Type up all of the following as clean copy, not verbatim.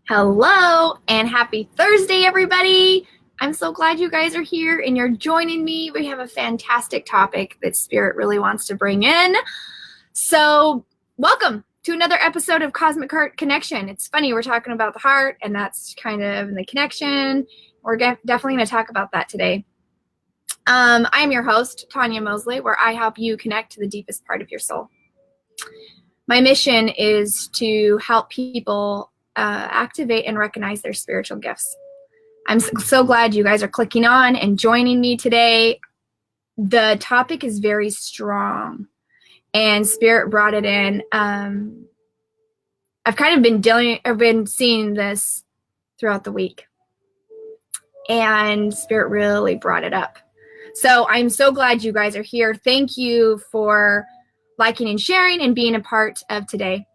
Hello and happy Thursday, everybody. I'm so glad you guys are here and you're joining me. We have a fantastic topic that Spirit really wants to bring in. So welcome to another episode of Cosmic Heart Connection. It's funny, we're talking about the heart and that's kind of the connection. We're definitely going to talk about that today. I'm your host, Tawnya Moseley, where I help you connect to the deepest part of your soul. My mission is to help people activate and recognize their spiritual gifts. I'm so glad you guys are clicking on and joining me today. The topic is very strong and Spirit brought it in. I've kind of been seeing this throughout the week and Spirit really brought it up. So I'm so glad you guys are here. Thank you for liking and sharing and being a part of today.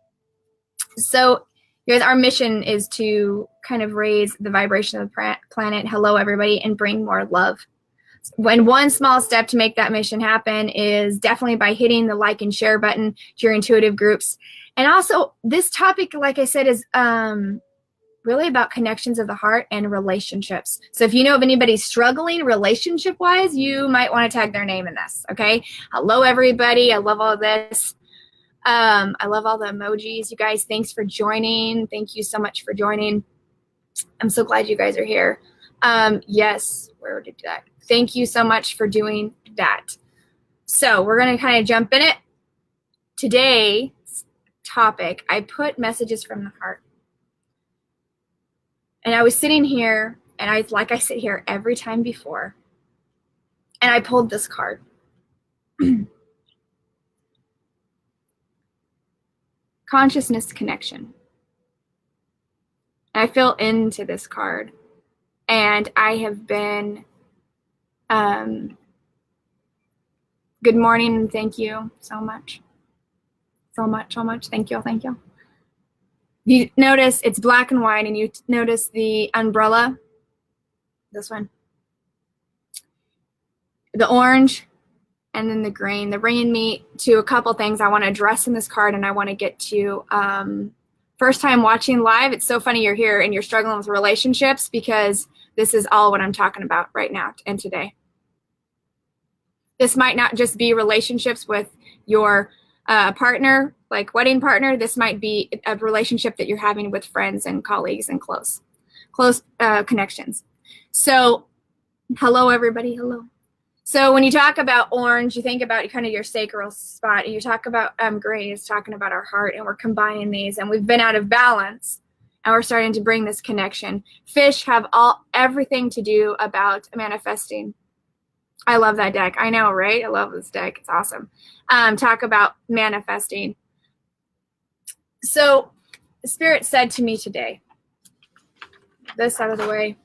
So guys, our mission is to kind of raise the vibration of the planet. Hello, everybody, and bring more love. When one small step to make that mission happen is definitely by hitting the like and share button to your intuitive groups. And also, this topic, like I said, is really about connections of the heart and relationships. So if you know of anybody struggling relationship-wise, you might want to tag their name in this, okay? Hello, everybody. I love all this. I love all the emojis. You guys, thanks for joining. Thank you so much for joining. I'm so glad you guys are here. Yes, where did that? Thank you so much for doing that. So we're going to kind of jump in it. Today's topic, I put messages from the heart. And I was sitting here, and like I sit here every time before, and I pulled this card. Consciousness connection. I fell into this card and I have been good morning and thank you so much. Thank you. You notice it's black and white and you notice the umbrella, this one, the orange, and then the green. They're bringing me to a couple things I want to address in this card, and I want to get to first time watching live. It's so funny you're here and you're struggling with relationships because this is all what I'm talking about right now and today. This might not just be relationships with your partner, like wedding partner. This might be a relationship that you're having with friends and colleagues and close connections. So hello, everybody. Hello. So when you talk about orange, you think about kind of your sacral spot. You talk about gray is talking about our heart, and we're combining these, and we've been out of balance, and we're starting to bring this connection. Fish have everything to do about manifesting. I love that deck. I know, right? I love this deck. It's awesome. Talk about manifesting. So the Spirit said to me today, this out of the way.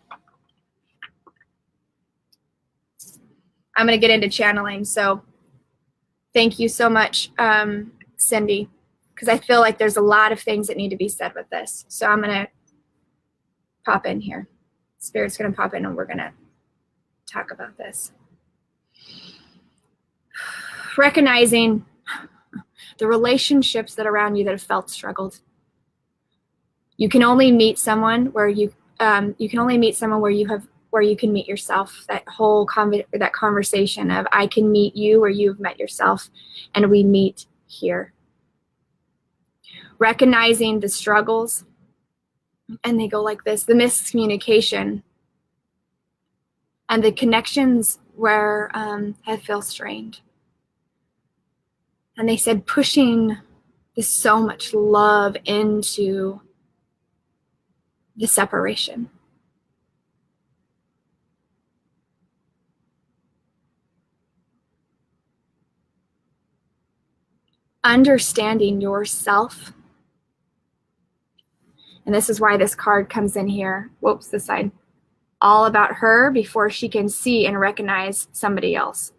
I'm going to get into channeling. So thank you so much, Cindy, because I feel like there's a lot of things that need to be said with this. So I'm going to pop in here. Spirit's going to pop in and we're going to talk about this. Recognizing the relationships that are around you that have felt struggled. You can only meet someone where you can meet yourself. That whole that conversation of I can meet you where you've met yourself, and we meet here. Recognizing the struggles, and they go like this: the miscommunication, and the connections where have felt strained. And they said pushing this so much love into the separation. Understanding yourself. And this is why this card comes in here. Whoops, this side. All about her before she can see and recognize somebody else.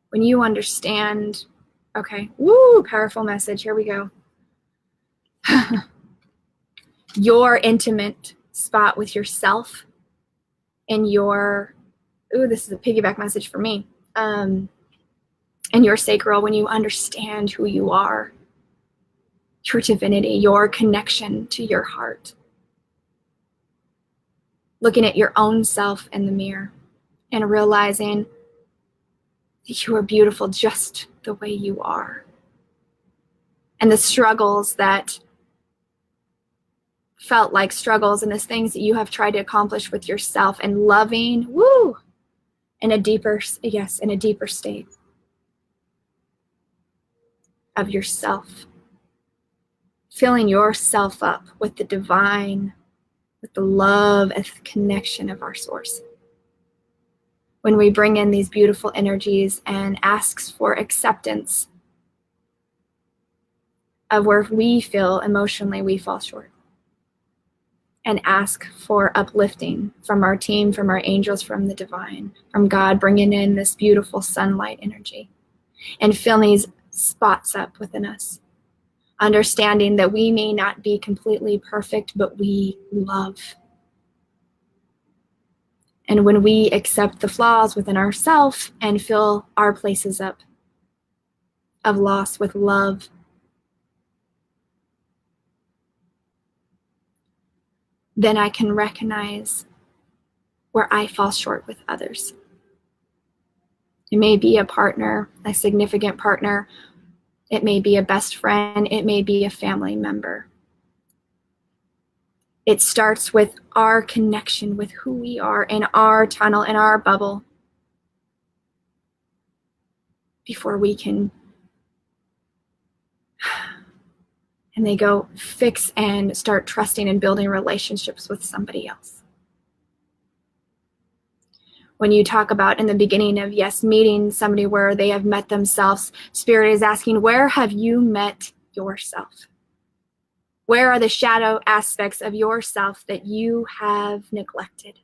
When you understand, okay, woo, powerful message. Here we go. Your intimate spot with yourself and your, this is a piggyback message for me. And your sacral, when you understand who you are, your divinity, your connection to your heart. Looking at your own self in the mirror and realizing that you are beautiful just the way you are. And the struggles that felt like struggles and the things that you have tried to accomplish with yourself, and loving, in a deeper state of yourself. Filling yourself up with the divine, with the love and the connection of our source. When we bring in these beautiful energies and asks for acceptance of where we feel emotionally we fall short, and ask for uplifting from our team, from our angels, from the divine, from God, bringing in this beautiful sunlight energy and filling these spots up within us. Understanding that we may not be completely perfect, but we love. And when we accept the flaws within ourselves and fill our places up of loss with love, then I can recognize where I fall short with others. It may be a partner, a significant partner. It may be a best friend. It may be a family member. It starts with our connection with who we are in our tunnel, in our bubble, before we can, and they go fix and start trusting and building relationships with somebody else. When you talk about in the beginning of, meeting somebody where they have met themselves, Spirit is asking, where have you met yourself? Where are the shadow aspects of yourself that you have neglected?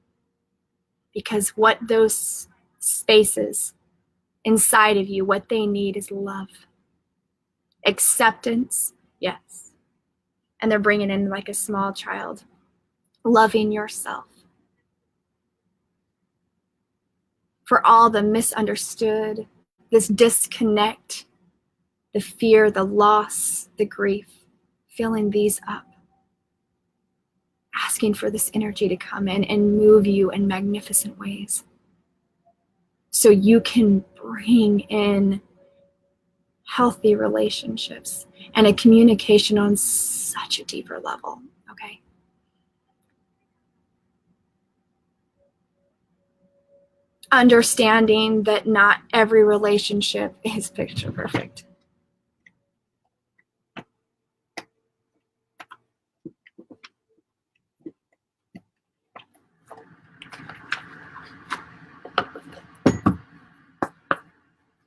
Because what those spaces inside of you, what they need is love. Acceptance, yes. And they're bringing in like a small child, loving yourself. For all the misunderstood, this disconnect, the fear, the loss, the grief, filling these up. Asking for this energy to come in and move you in magnificent ways. So you can bring in healthy relationships and a communication on such a deeper level, okay? Understanding that not every relationship is picture perfect.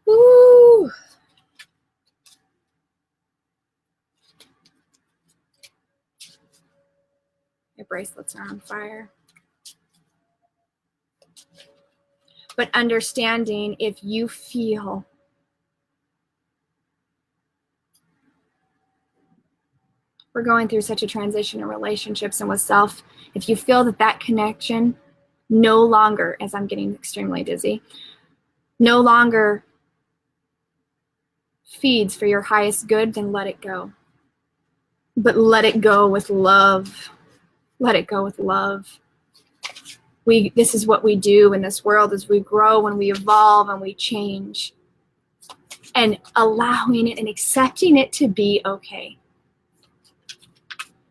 Woo! Your bracelets are on fire. But understanding if you feel we're going through such a transition in relationships and with self, if you feel that connection no longer, as I'm getting extremely dizzy, no longer feeds for your highest good, then let it go. But let it go with love. Let it go with love. This is what we do in this world as we grow and we evolve and we change. And allowing it and accepting it to be okay.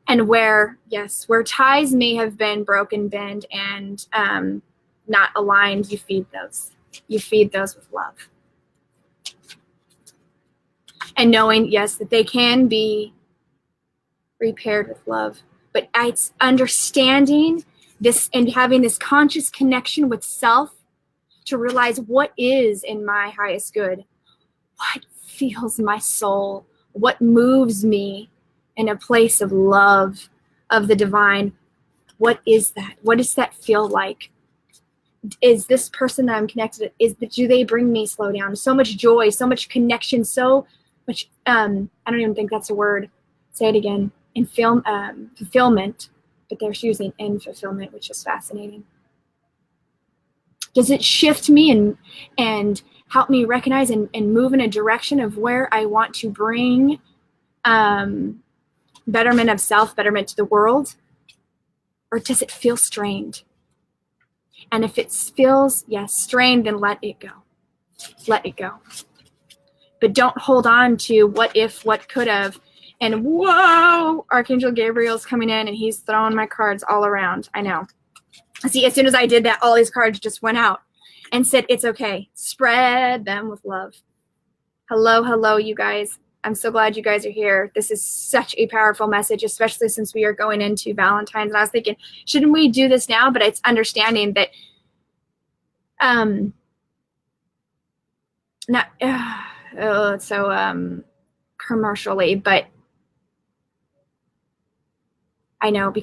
And where ties may have been broken, bent, and not aligned, you feed those. You feed those with love. And knowing, that they can be repaired with love. But it's understanding this and having this conscious connection with self to realize what is in my highest good, what feels my soul, what moves me in a place of love, of the divine. What is that? What does that feel like? Is this person that I'm connected to, do they bring me slow down? So much joy, so much connection, so much, I don't even think that's a word. Say it again. Fulfillment, but they're using in fulfillment, which is fascinating. Does it shift me and help me recognize and move in a direction of where I want to bring betterment of self, betterment to the world? Or does it feel strained? And if it feels, yes, strained, then let it go. Let it go. But don't hold on to what if, what could have. And whoa, Archangel Gabriel's coming in and he's throwing my cards all around. I know. See, as soon as I did that, all these cards just went out and said, it's okay. Spread them with love. Hello, hello, you guys. I'm so glad you guys are here. This is such a powerful message, especially since we are going into Valentine's. And I was thinking, shouldn't we do this now? But it's understanding that commercially, but I know.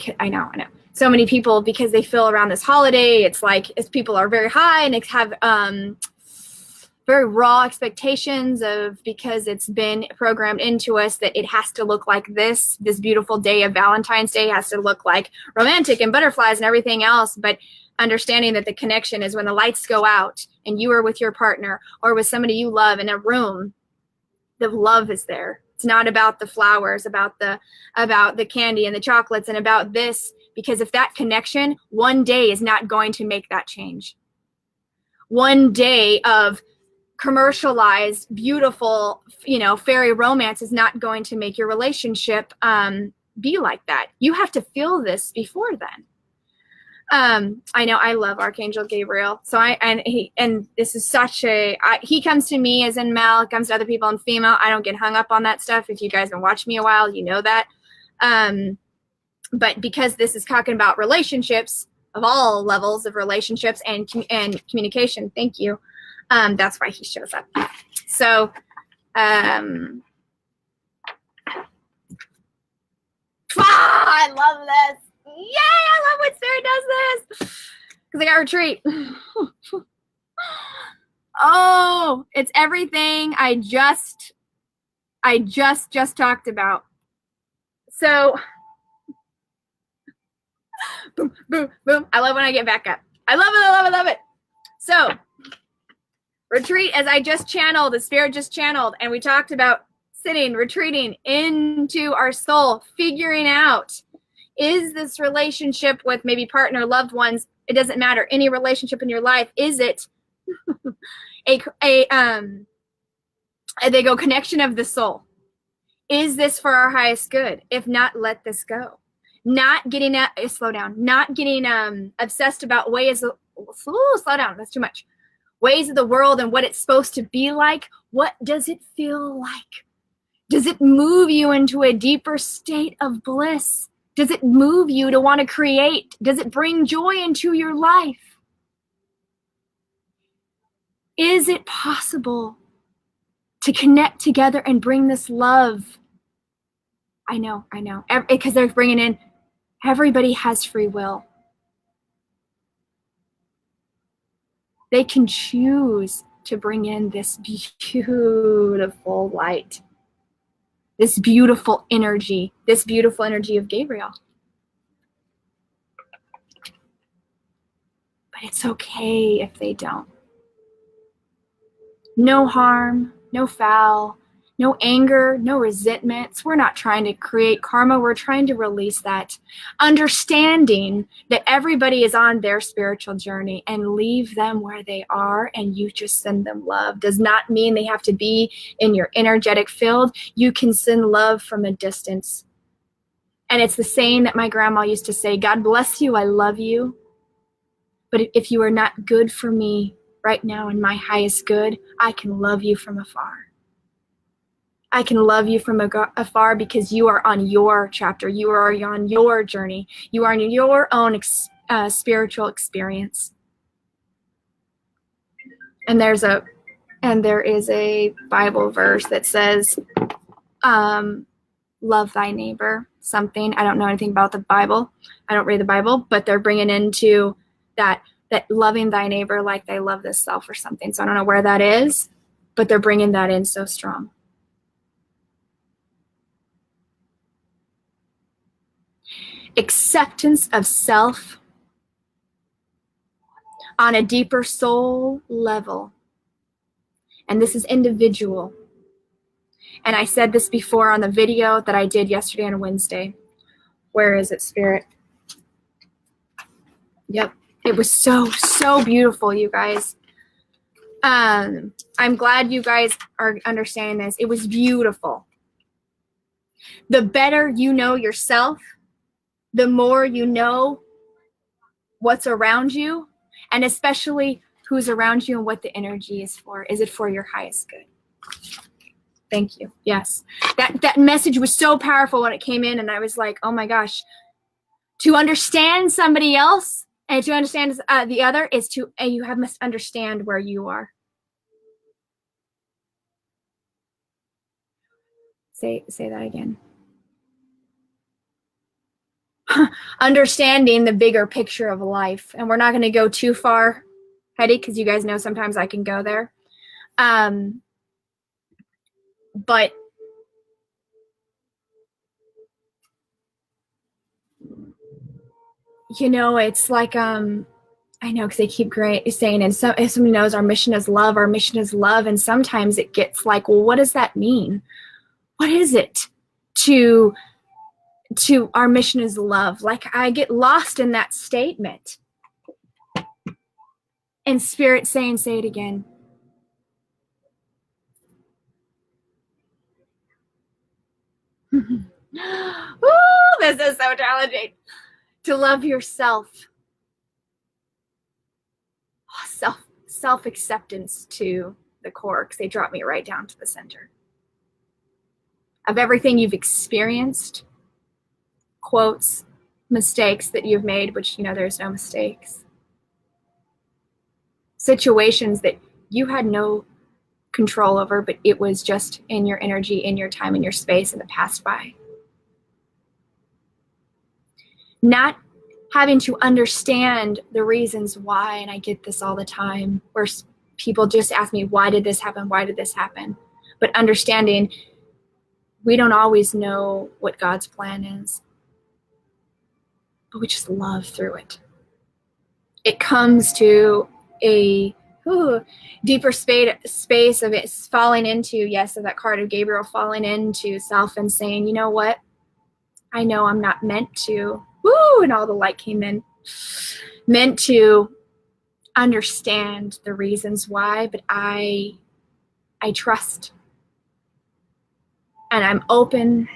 So many people, because they feel around this holiday, it's like people are very high and they have very raw expectations of, because it's been programmed into us that it has to look like this beautiful day of Valentine's Day has to look like romantic and butterflies and everything else. But understanding that the connection is when the lights go out and you are with your partner or with somebody you love in a room, the love is there. It's not about the flowers, about the candy and the chocolates and about this, because if that connection one day is not going to make that change. One day of commercialized, beautiful, fairy romance is not going to make your relationship be like that. You have to feel this before then. I know I love Archangel Gabriel. So this is such he comes to me as in male, comes to other people in female. I don't get hung up on that stuff. If you guys have been watching me a while, you know that. But because this is talking about relationships of all levels of relationships and communication, thank you. That's why he shows up. So, I love this. Yay! I love when Sarah does this because I got retreat. Oh, it's everything I just talked about. So, boom, boom, boom. I love when I get back up. I love it. I love it. I love it. So, retreat, as I just channeled, the spirit just channeled, and we talked about sitting, retreating into our soul, figuring out, is this relationship with maybe partner, loved ones, it doesn't matter, any relationship in your life, is it they go connection of the soul? Is this for our highest good? If not, let this go. Not getting slow down, not getting obsessed about ways of, slow down, that's too much. Ways of the world and what it's supposed to be like. What does it feel like? Does it move you into a deeper state of bliss? Does it move you to want to create? Does it bring joy into your life? Is it possible to connect together and bring this love? I know. Because they're bringing in, everybody has free will. They can choose to bring in this beautiful light, this beautiful energy of Gabriel. But it's okay if they don't. No harm, no foul, no anger, no resentments. We're not trying to create karma. We're trying to release that. Understanding that everybody is on their spiritual journey, and leave them where they are, and you just send them love. Does not mean they have to be in your energetic field. You can send love from a distance. And it's the saying that my grandma used to say, God bless you, I love you. But if you are not good for me right now in my highest good, I can love you from afar. I can love you from afar because you are on your chapter. You are on your journey. You are in your own spiritual experience. And there is a Bible verse that says, love thy neighbor, something. I don't know anything about the Bible. I don't read the Bible, but they're bringing into that loving thy neighbor like they love this self or something. So I don't know where that is, but they're bringing that in so strong. Acceptance of self on a deeper soul level. And this is individual. And I said this before on the video that I did yesterday and Wednesday. Where is it, Spirit? Yep. It was so, so beautiful, you guys. I'm glad you guys are understanding this. It was beautiful. The better you know yourself, the more you know what's around you, and especially who's around you and what the energy is for. Is it for your highest good? Thank you. Yes. That message was so powerful when it came in, and I was like, oh my gosh. To understand somebody else and to understand the other is to, you must understand where you are. Say that again. Understanding the bigger picture of life. And we're not going to go too far, Hetty, because you guys know sometimes I can go there. But you know, it's like I know, because they keep saying, and so if somebody knows our mission is love, and sometimes it gets like, well, what does that mean? What is it to our mission is love? Like, I get lost in that statement. And Spirit saying, say it again. Ooh, this is so challenging. To love yourself. Self-acceptance to the core, because they drop me right down to the center. Of everything you've experienced, quotes, mistakes that you've made, which, you know, there's no mistakes. Situations that you had no control over, but it was just in your energy, in your time, in your space, and it passed by. Not having to understand the reasons why, and I get this all the time, where people just ask me, why did this happen? Why did this happen? But understanding, we don't always know what God's plan is, but we just love through it. It comes to a deeper space of it falling into, yes, of that card of Gabriel, falling into self and saying, you know what? I know I'm not meant to, and all the light came in, meant to understand the reasons why, but I trust. And I'm open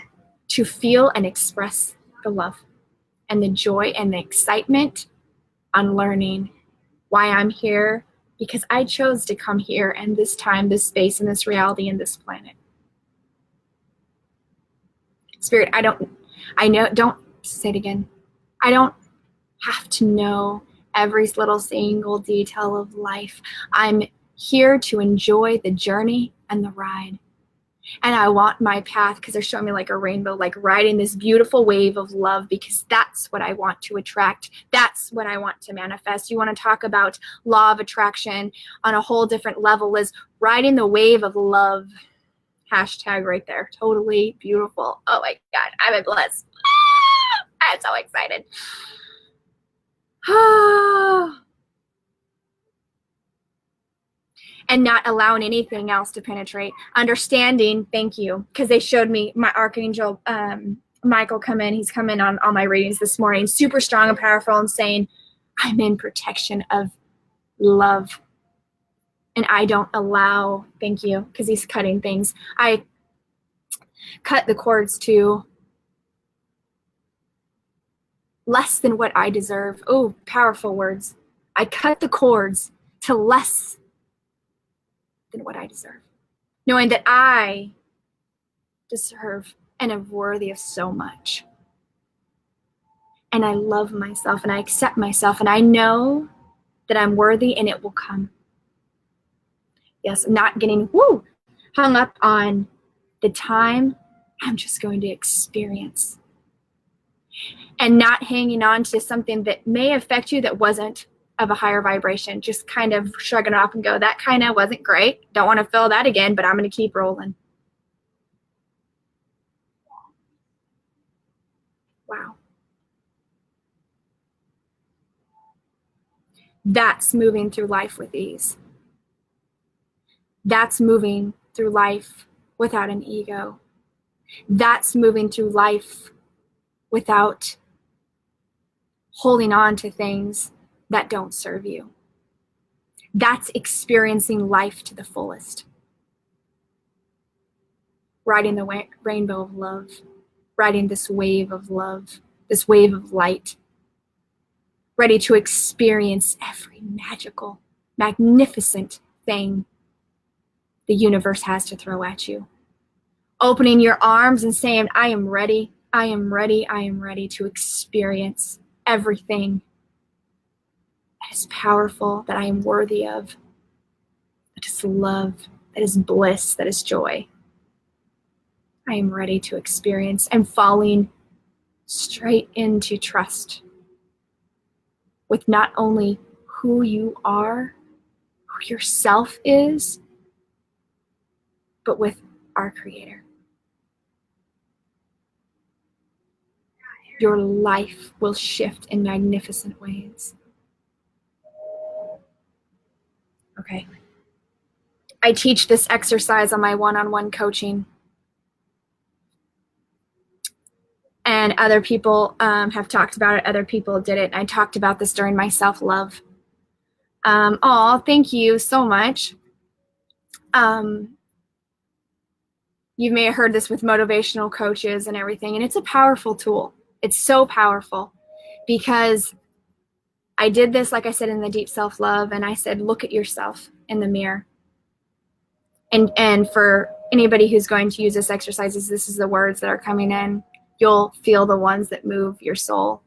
to feel and express the love and the joy and the excitement on learning why I'm here, because I chose to come here and this time, this space, and this reality, and this planet. Spirit, don't say it again. I don't have to know every little single detail of life. I'm here to enjoy the journey and the ride. And I want my path, because they're showing me like a rainbow, like riding this beautiful wave of love, because that's what I want to attract. That's what I want to manifest. You want to talk about law of attraction on a whole different level, is riding the wave of love. Hashtag right there. Totally beautiful. Oh my God, I'm blessed. I'm so excited. And not allowing anything else to penetrate. Understanding, thank you, because they showed me my Archangel Michael come in. He's come in on all my readings this morning, super strong and powerful, and saying, I'm in protection of love. And I don't allow, thank you, because he's cutting things. I cut the cords to less than what I deserve. Oh, powerful words. I cut the cords to less than what I deserve, knowing that I deserve and am worthy of so much. And I love myself and I accept myself, and I know that I'm worthy and it will come. Yes, not getting hung up on the time. I'm just going to experience, and not hanging on to something that may affect you that wasn't of a higher vibration. Just kind of shrugging it off and go, that kind of wasn't great. Don't want to feel that again, but I'm going to keep rolling. Wow. That's moving through life with ease. That's moving through life without an ego. That's moving through life without holding on to things that don't serve you. That's experiencing life to the fullest. Riding the rainbow of love, riding this wave of love, this wave of light, ready to experience every magical, magnificent thing the universe has to throw at you. Opening your arms and saying, I am ready, I am ready, I am ready to experience everything that is powerful, that I am worthy of, that is love, that is bliss, that is joy. I am ready to experience and falling straight into trust with not only who you are, who yourself is, but with our Creator. Your life will shift in magnificent ways. Okay. I teach this exercise on my one-on-one coaching. And other people have talked about it. Other people did it. I talked about this during my self-love. Thank you so much. You may have heard this with motivational coaches and everything, and it's a powerful tool. It's so powerful because I did this, like I said, in the deep self-love, and I said, look at yourself in the mirror. And for anybody who's going to use this exercise, this is the words that are coming in. You'll feel the ones that move your soul.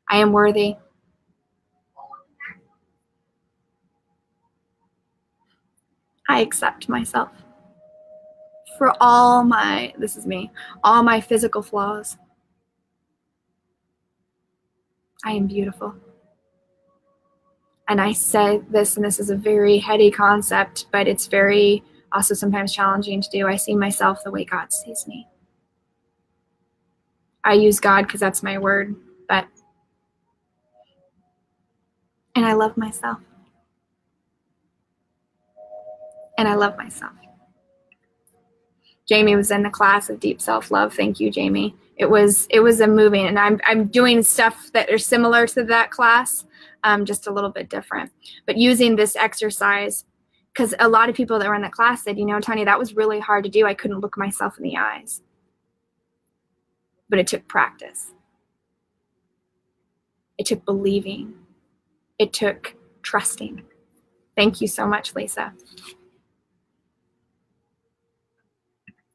I am worthy. I accept myself for all my physical flaws. I am beautiful. And I say this, and this is a very heady concept, but it's very also sometimes challenging to do. I see myself the way God sees me. I use God because that's my word, and I love myself. And I love myself. Jamie was in the class of deep self-love. Thank you, Jamie. It was a moving, and I'm doing stuff that are similar to that class, just a little bit different. But using this exercise, because a lot of people that were in the class said, Tawnya, that was really hard to do. I couldn't look myself in the eyes. But it took practice. It took believing. It took trusting. Thank you so much, Lisa.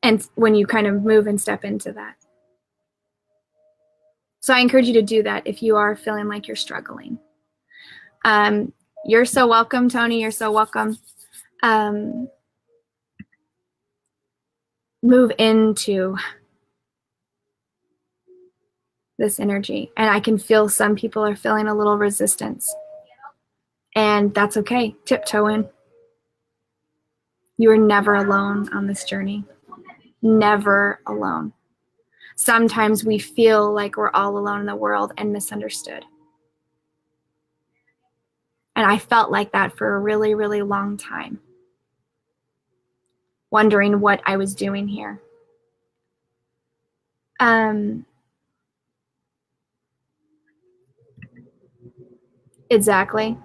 And when you kind of move and step into that. So I encourage you to do that if you are feeling like you're struggling. You're so welcome, Tony. You're so welcome. Move into this energy. And I can feel some people are feeling a little resistance. And that's okay. Tiptoe in. You are never alone on this journey. Never alone. Sometimes we feel like we're all alone in the world and misunderstood. And I felt like that for a really, really long time. Wondering what I was doing here. Exactly.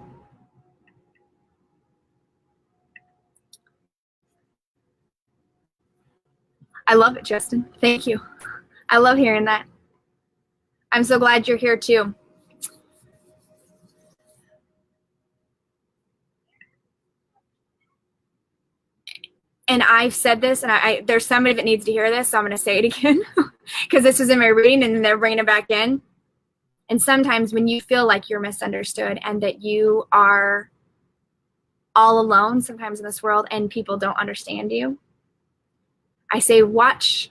I love it, Justin. Thank you. I love hearing that. I'm so glad you're here too. And I've said this, and there's somebody that needs to hear this, so I'm going to say it again because this was in my reading, and then they're bringing it back in. And sometimes when you feel like you're misunderstood and that you are all alone sometimes in this world and people don't understand you, I say watch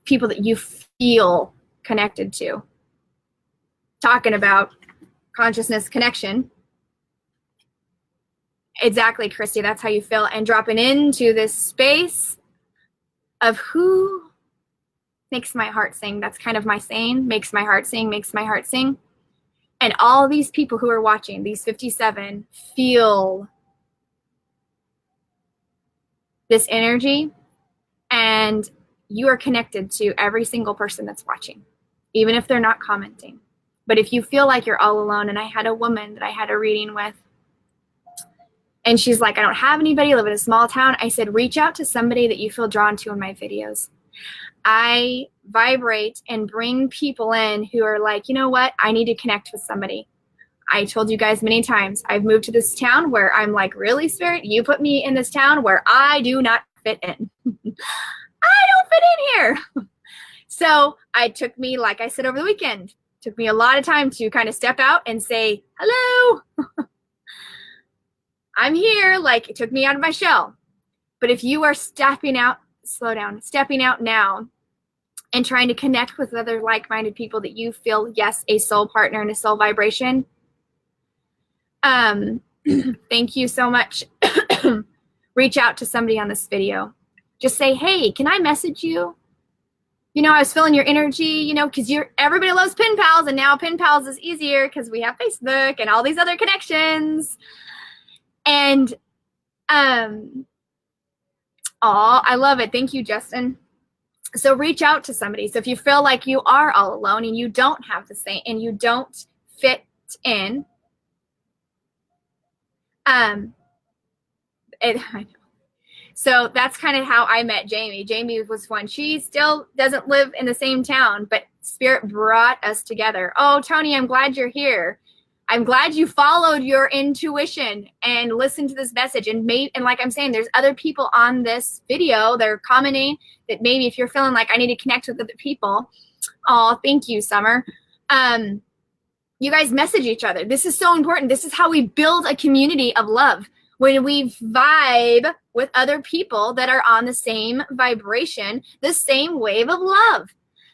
people that you feel connected to. Talking about consciousness connection. Exactly, Christy, that's how you feel. And dropping into this space of who makes my heart sing. That's kind of my saying, makes my heart sing, makes my heart sing. And all these people who are watching, these 57, feel this energy. And you are connected to every single person that's watching, even if they're not commenting. But if you feel like you're all alone, and I had a woman that I had a reading with, and she's like, I don't have anybody, I live in a small town. I said, reach out to somebody that you feel drawn to in my videos. I vibrate and bring people in who are like, you know what? I need to connect with somebody. I told you guys many times, I've moved to this town where I'm like, really, Spirit? You put me in this town where I do not fit in. I don't fit in here. So it took me, like I said over the weekend, took me a lot of time to kind of step out and say, hello, I'm here. Like, it took me out of my shell. But if you are stepping out, slow down, stepping out now and trying to connect with other like-minded people that you feel, yes, a soul partner and a soul vibration, thank you so much. Reach out to somebody on this video. Just say, hey, can I message you? You know, I was feeling your energy, you know, because everybody loves pen pals, and now pen pals is easier because we have Facebook and all these other connections. And I love it. Thank you, Justin. So reach out to somebody. So if you feel like you are all alone and you don't have the same, and you don't fit in, so that's kind of how I met Jamie. Jamie was one. She still doesn't live in the same town, but Spirit brought us together. Oh, Tony, I'm glad you're here. I'm glad you followed your intuition and listened to this message. And like I'm saying, there's other people on this video that are commenting that maybe if you're feeling like I need to connect with other people. Oh, thank you, Summer. You guys message each other. This is so important. This is how we build a community of love. When we vibe with other people that are on the same vibration, the same wave of love.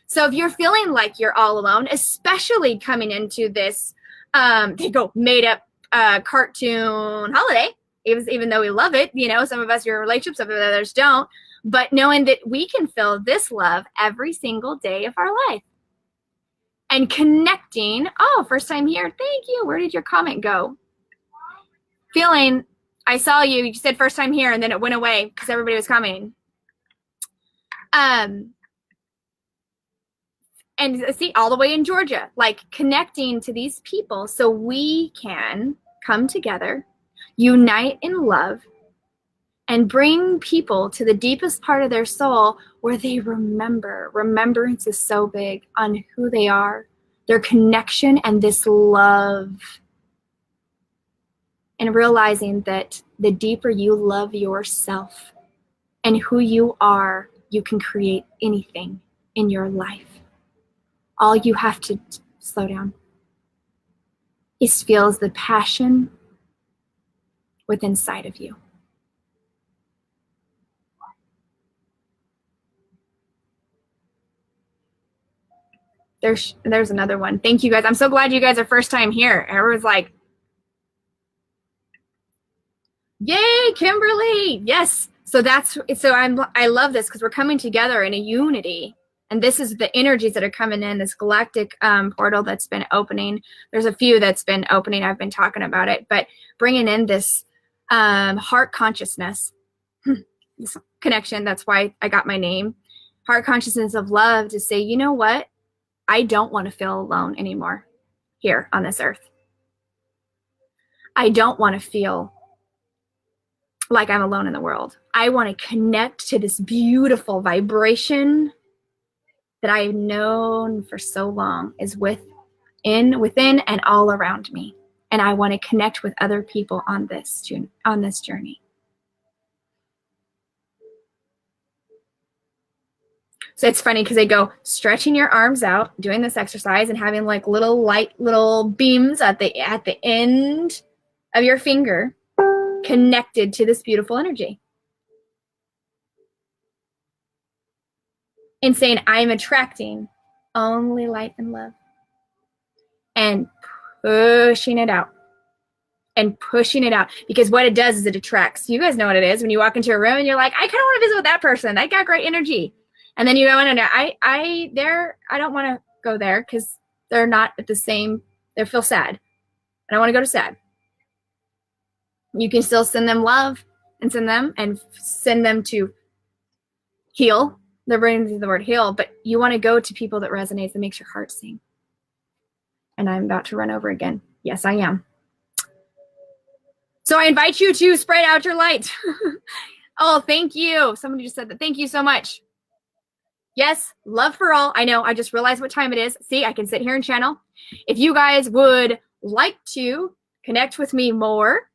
So if you're feeling like you're all alone, especially coming into this made up cartoon holiday, even though we love it, you know, some of us are in relationships, some of others don't, but knowing that we can feel this love every single day of our life. And connecting, oh, first time here, thank you. Where did your comment go? Feeling, I saw you said first time here, and then it went away because everybody was commenting. And see, all the way in Georgia, like connecting to these people so we can come together, unite in love, and bring people to the deepest part of their soul where they remember. Remembrance is so big on who they are, their connection, and this love. And realizing that the deeper you love yourself and who you are, you can create anything in your life. All you have to slow down is feel the passion within inside of you. There's another one. Thank you guys. I'm so glad you guys are first time here. Everyone's like, yay, Kimberly. Yes. So I love this because we're coming together in a unity. And this is the energies that are coming in, this galactic portal that's been opening. There's a few that's been opening. I've been talking about it, but bringing in this heart consciousness, this connection. That's why I got my name. Heart consciousness of love to say, you know what? I don't want to feel alone anymore here on this earth. I don't want to feel like I'm alone in the world. I want to connect to this beautiful vibration that I've known for so long is within and all around me. And I want to connect with other people on this journey. So it's funny because they go stretching your arms out, doing this exercise, and having like little beams at the end of your finger connected to this beautiful energy. And saying, I'm attracting only light and love. And pushing it out. And pushing it out. Because what it does is it attracts. You guys know what it is. When you walk into a room and you're like, I kind of want to visit with that person. They got great energy. And then you go in and I don't want to go there because they're not at the same, they feel sad. I don't want to go to sad. You can still send them love and send them to heal. They're bringing you the word heal, but you want to go to people that resonates, that makes your heart sing. And I'm about to run over again. Yes, I am. So I invite you to spread out your light. Oh, thank you. Somebody just said that. Thank you so much. Yes, love for all. I know, I just realized what time it is. See, I can sit here and channel. If you guys would like to connect with me more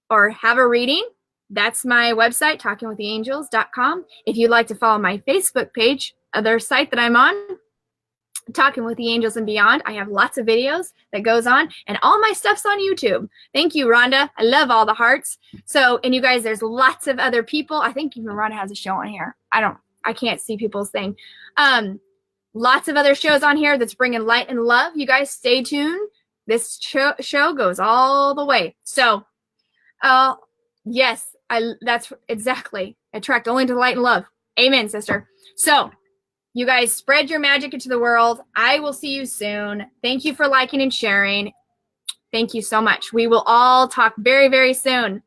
or have a reading, that's my website, talkingwiththeangels.com. If you'd like to follow my Facebook page, other site that I'm on, Talking with the Angels and Beyond. I have lots of videos that goes on, and all my stuff's on YouTube. Thank you, Rhonda. I love all the hearts. So, and you guys, there's lots of other people. I think even Rhonda has a show on here. I can't see people's thing. Lots of other shows on here that's bringing light and love. You guys stay tuned. This show goes all the way. So, yes, that's exactly. Attract only to light and love. Amen, sister. So, you guys spread your magic into the world. I will see you soon. Thank you for liking and sharing. Thank you so much. We will all talk very, very soon.